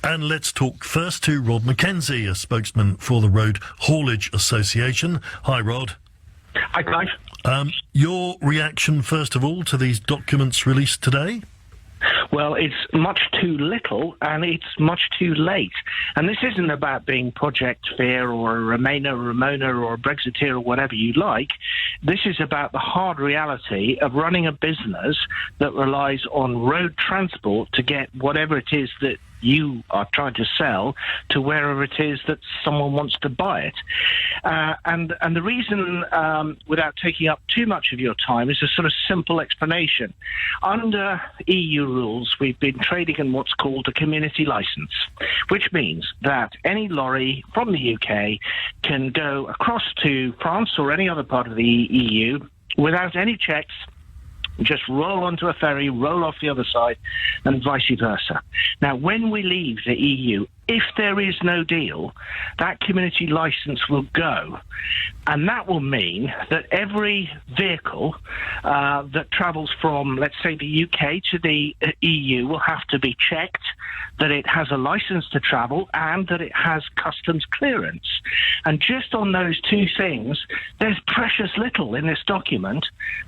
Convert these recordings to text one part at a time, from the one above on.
And let's talk first to Rod McKenzie, a spokesman for the Road Haulage Association. Hi, Rod. Hi, Clive. Your reaction, first of all, to these documents released today? Well, it's much too little and it's much too late. And this isn't about being Project Fear or a Ramona or a Brexiteer or whatever you like. This is about the hard reality of running a business that relies on road transport to get whatever it is that you are trying to sell to wherever it is that someone wants to buy it. And the reason, without taking up too much of your time, is a sort of simple explanation. Under EU rules, we've been trading in what's called a community license, which means that any lorry from the UK can go across to France or any other part of the EU without any checks, just roll onto a ferry, roll off the other side, and vice versa. Now, when we leave the EU, if there is no deal, that community license will go. And that will mean that every vehicle that travels from, let's say, the UK to the EU will have to be checked, that it has a license to travel, and that it has customs clearance. And just on those two things, there's precious little in this document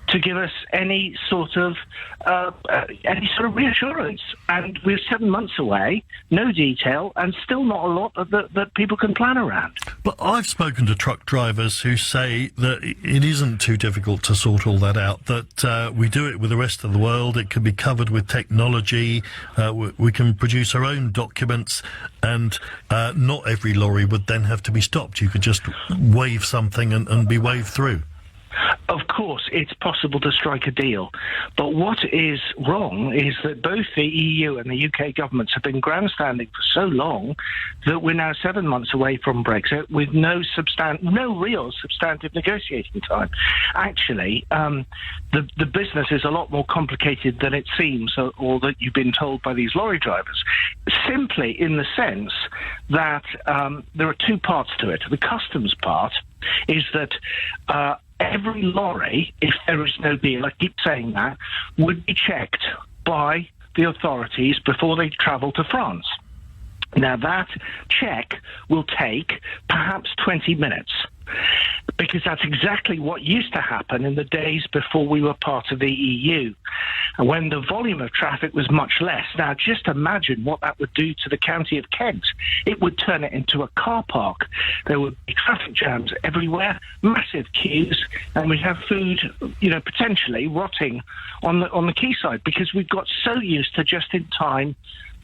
to give us any sort of reassurance. And we're 7 months away, no detail, and still not a lot that people can plan around. But I've spoken to truck drivers who say that it isn't too difficult to sort all that out, that we do it with the rest of the world, it can be covered with technology, we can produce our own documents, and not every lorry would then have to be stopped. You could just wave something and be waved through. Of course, it's possible to strike a deal. But what is wrong is that both the EU and the UK governments have been grandstanding for so long that we're now 7 months away from Brexit with no real substantive negotiating time. Actually, the business is a lot more complicated than it seems, or that you've been told by these lorry drivers, simply in the sense that there are two parts to it. The customs part is that every lorry, if there is no deal, I keep saying that, would be checked by the authorities before they travel to France. Now, that check will take perhaps 20 minutes, because that's exactly what used to happen in the days before we were part of the EU, when the volume of traffic was much less. Now, just imagine what that would do to the county of Kent. It would turn it into a car park. There would be traffic jams everywhere, massive queues, and we'd have food, potentially rotting on the quayside, because we've got so used to just-in-time,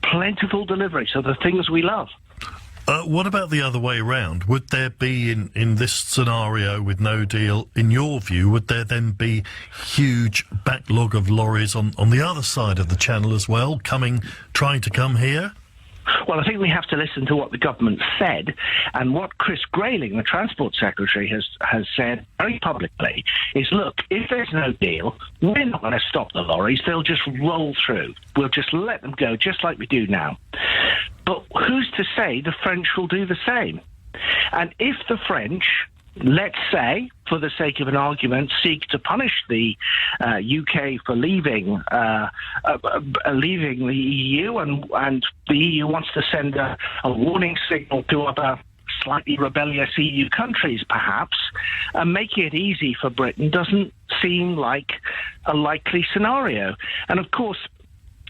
plentiful delivery, so the things we love. What about the other way around? Would there be, in this scenario with no deal, in your view, would there then be huge backlog of lorries on the other side of the channel as well, trying to come here? Well, I think we have to listen to what the government said, and what Chris Grayling, the Transport Secretary, has said very publicly is, look, if there's no deal, we're not going to stop the lorries. They'll just roll through. We'll just let them go, just like we do now. But who's to say the French will do the same? And if the French, let's say, for the sake of an argument, seek to punish the UK for leaving the EU, and the EU wants to send a warning signal to other slightly rebellious EU countries, perhaps, and making it easy for Britain doesn't seem like a likely scenario. And of course,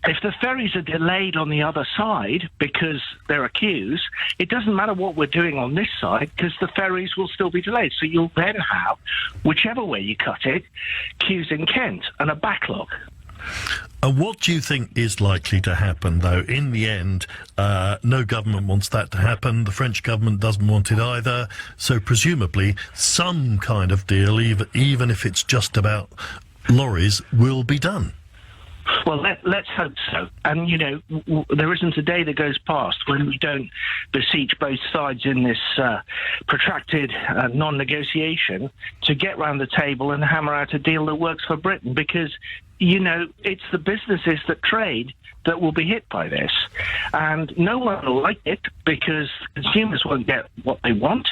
if the ferries are delayed on the other side because there are queues, it doesn't matter what we're doing on this side, because the ferries will still be delayed. So you'll then have, whichever way you cut it, queues in Kent and a backlog. What do you think is likely to happen, though? In the end, no government wants that to happen. The French government doesn't want it either. So presumably some kind of deal, even if it's just about lorries, will be done. Well, let's hope so. And, there isn't a day that goes past when we don't beseech both sides in this protracted non-negotiation to get round the table and hammer out a deal that works for Britain, because, it's the businesses that trade that will be hit by this. And no one will like it, because consumers won't get what they want,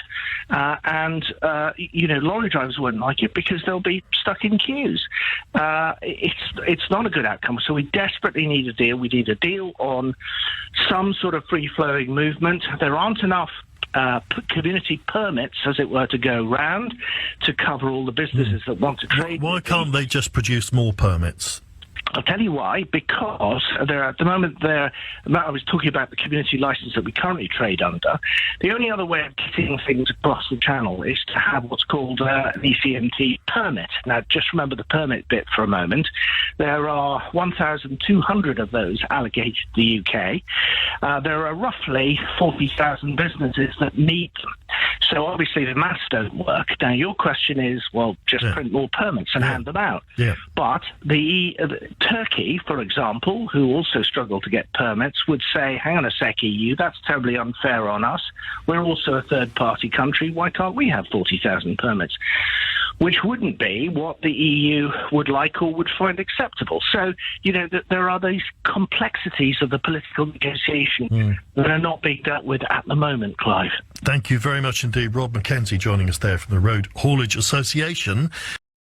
Lorry drivers won't like it because they'll be stuck in queues. It's not a good outcome. So we desperately need a deal. We need a deal on some sort of free-flowing movement. There aren't enough community permits, as it were, to go round to cover all the businesses that want to trade. Why can't they just produce more permits? I'll tell you why, because at the moment, I was talking about the community licence that we currently trade under. The only other way of getting things across the channel is to have what's called an ECMT permit. Now, just remember the permit bit for a moment. There are 1,200 of those allocated to the UK. There are roughly 40,000 businesses that need them. So obviously the maths don't work. Now, your question is, well, just print more permits and hand them out. Yeah. But Turkey, for example, who also struggle to get permits, would say, hang on a sec, EU, that's terribly unfair on us. We're also a third-party country. Why can't we have 40,000 permits? Which wouldn't be what the EU would like or would find acceptable. So, there are these complexities of the political negotiation that are not being dealt with at the moment, Clive. Thank you very much indeed. Rob McKenzie joining us there from the Road Haulage Association.